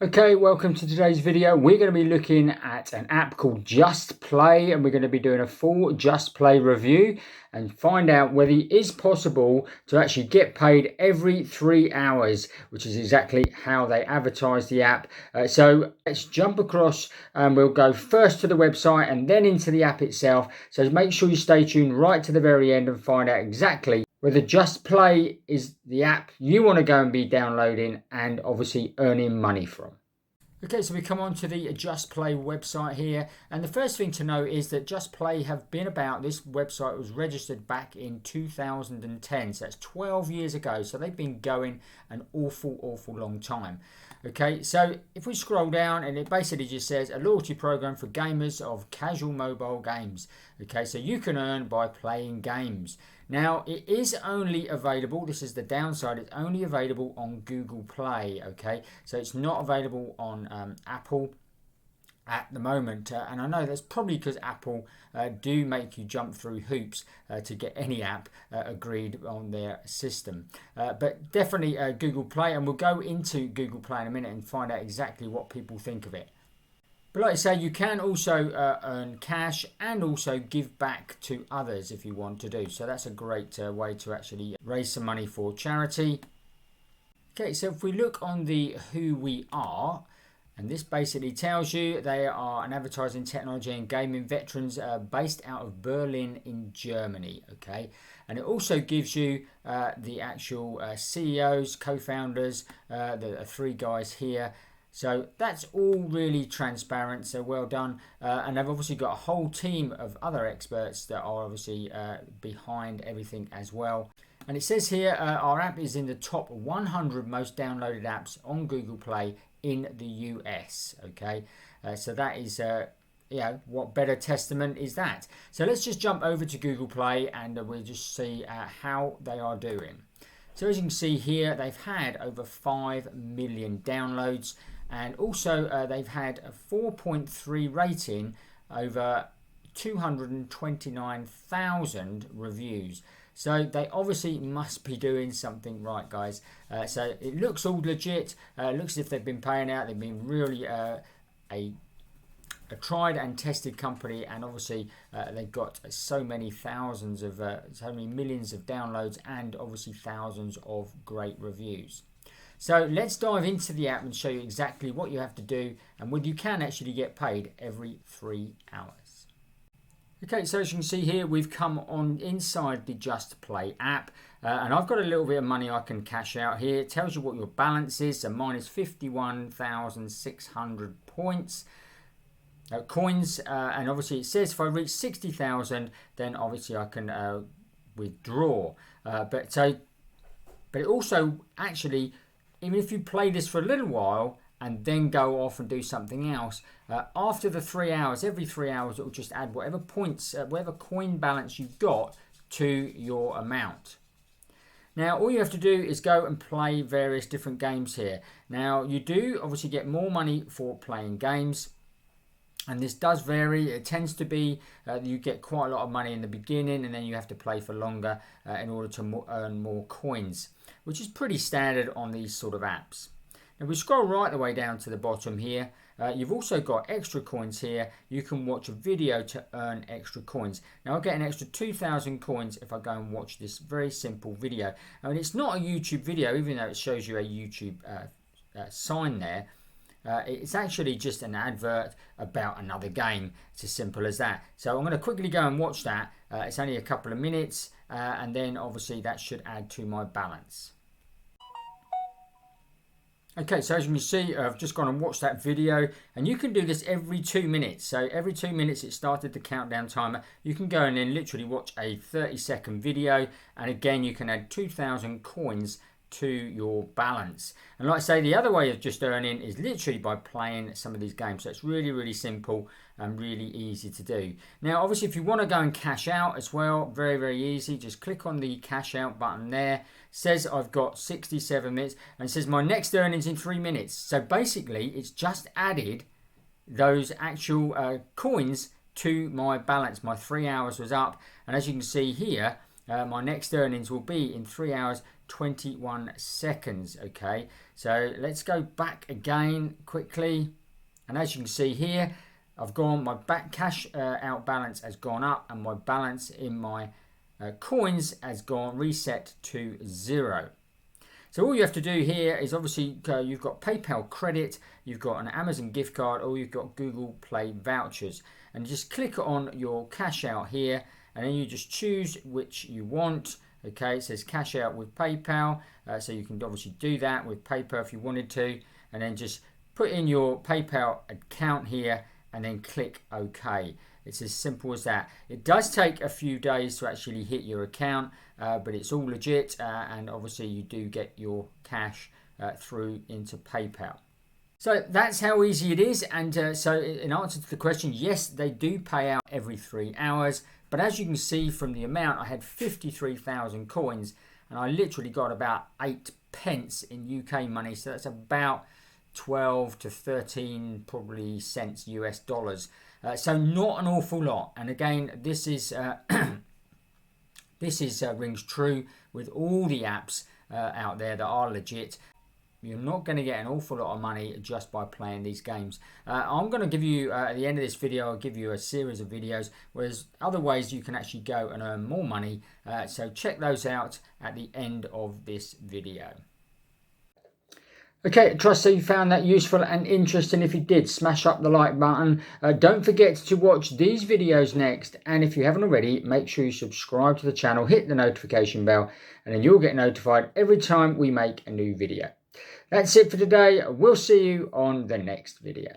Okay, welcome to today's video. We're going to be looking at an app called JustPlay, and we're going to be doing a full JustPlay review and find out whether it is possible to actually get paid every 3 hours, which is exactly how they advertise the app. So let's jump across and we'll go first to the website and then into the app itself. So make sure you stay tuned right to the very end and find out exactly whether JustPlay is the app you want to go and be downloading and obviously earning money from. Okay, so we come on to the JustPlay website here, and the first thing to know is that JustPlay have been about. This website was registered back in 2010, so that's 12 years ago. So they've been going an awful long time. Okay, so if we scroll down, and it basically just says a loyalty program for gamers of casual mobile games. Okay, so you can earn by playing games. Now, it is only available, this is the downside, it's only available on Google Play, okay? So it's not available on Apple at the moment. And I know that's probably because Apple do make you jump through hoops to get any app agreed on their system. But definitely Google Play, and we'll go into Google Play in a minute and find out exactly what people think of it. But like I say, you can also earn cash and also give back to others if you want to do. So that's a great way to actually raise some money for charity. Okay, so if we look on the who we are, and this basically tells you they are an advertising, technology and gaming veterans based out of Berlin in Germany. Okay, and it also gives you the actual CEOs, co-founders, the three guys here. So that's all really transparent, so well done. And they've obviously got a whole team of other experts that are obviously behind everything as well. And it says here our app is in the top 100 most downloaded apps on Google Play in the US. Okay, so that is what better testament is that? So let's just jump over to Google Play and we'll just see how they are doing. So as you can see here, they've had over 5 million downloads, and also they've had a 4.3 rating over 229,000 reviews. So they obviously must be doing something right, guys. So it looks all legit. It looks as if they've been paying out. They've been really a tried and tested company, and obviously they've got so many thousands of so many millions of downloads and obviously thousands of great reviews. So let's dive into the app and show you exactly what you have to do and when you can actually get paid every 3 hours. Okay, so as you can see here, we've come on inside the JustPlay app, and I've got a little bit of money I can cash out here. It tells you what your balance is, so mine is 51,600 points. Coins, and obviously it says if I reach 60,000 then obviously I can withdraw, but it also actually, even if you play this for a little while and then go off and do something else, after the 3 hours, every 3 hours it will just add whatever points, whatever coin balance you've got to your amount. Now all you have to do is go and play various different games here. Now you do obviously get more money for playing games, and this does vary. It tends to be you get quite a lot of money in the beginning, and then you have to play for longer in order to earn more coins, which is pretty standard on these sort of apps. Now we scroll right the way down to the bottom here. You've also got extra coins here. You can watch a video to earn extra coins. Now I'll get an extra 2,000 coins if I go and watch this very simple video. I mean, it's not a YouTube video, even though it shows you a YouTube sign there. It's actually just an advert about another game. It's as simple as that. So I'm going to quickly go and watch that. It's only a couple of minutes, and then obviously that should add to my balance. Okay, so as you can see, I've just gone and watched that video, and you can do this every 2 minutes. So every 2 minutes it started the countdown timer. You can go and then literally watch a 30-second video, and again you can add 2,000 coins to your balance. And like I say, the other way of just earning is literally by playing some of these games. So it's really simple and really easy to do. Now obviously if you want to go and cash out as well, very easy. Just click on the cash out button there. It says I've got 67 minutes, and it says my next earnings in 3 minutes. So basically it's just added those actual coins to my balance. My 3 hours was up, and as you can see here, my next earnings will be in 3 hours 21 seconds. Okay, so let's go back again quickly, and as you can see here, I've gone, my back cash out balance has gone up, and my balance in my coins has gone reset to 0. So all you have to do here is obviously you've got PayPal credit, you've got an Amazon gift card, or you've got Google Play vouchers, and just click on your cash out here, and then you just choose which you want. Okay, it says cash out with PayPal, so you can obviously do that with PayPal if you wanted to, and then just put in your PayPal account here and then click OK. It's as simple as that. It does take a few days to actually hit your account, but it's all legit, and obviously you do get your cash through into PayPal. So that's how easy it is. And so in answer to the question, yes, they do pay out every 3 hours. But as you can see from the amount, I had 53,000 coins, and I literally got about 8 pence in UK money. So that's about 12 to 13 probably cents US dollars. So not an awful lot. And again, this is rings true with all the apps out there that are legit. You're not going to get an awful lot of money just by playing these games. I'm going to give you, at the end of this video, I'll give you a series of videos where there's other ways you can actually go and earn more money. So check those out at the end of this video. Okay, trust that you found that useful and interesting. If you did, smash up the like button. Don't forget to watch these videos next. And if you haven't already, make sure you subscribe to the channel, hit the notification bell, and then you'll get notified every time we make a new video. That's it for today. We'll see you on the next video.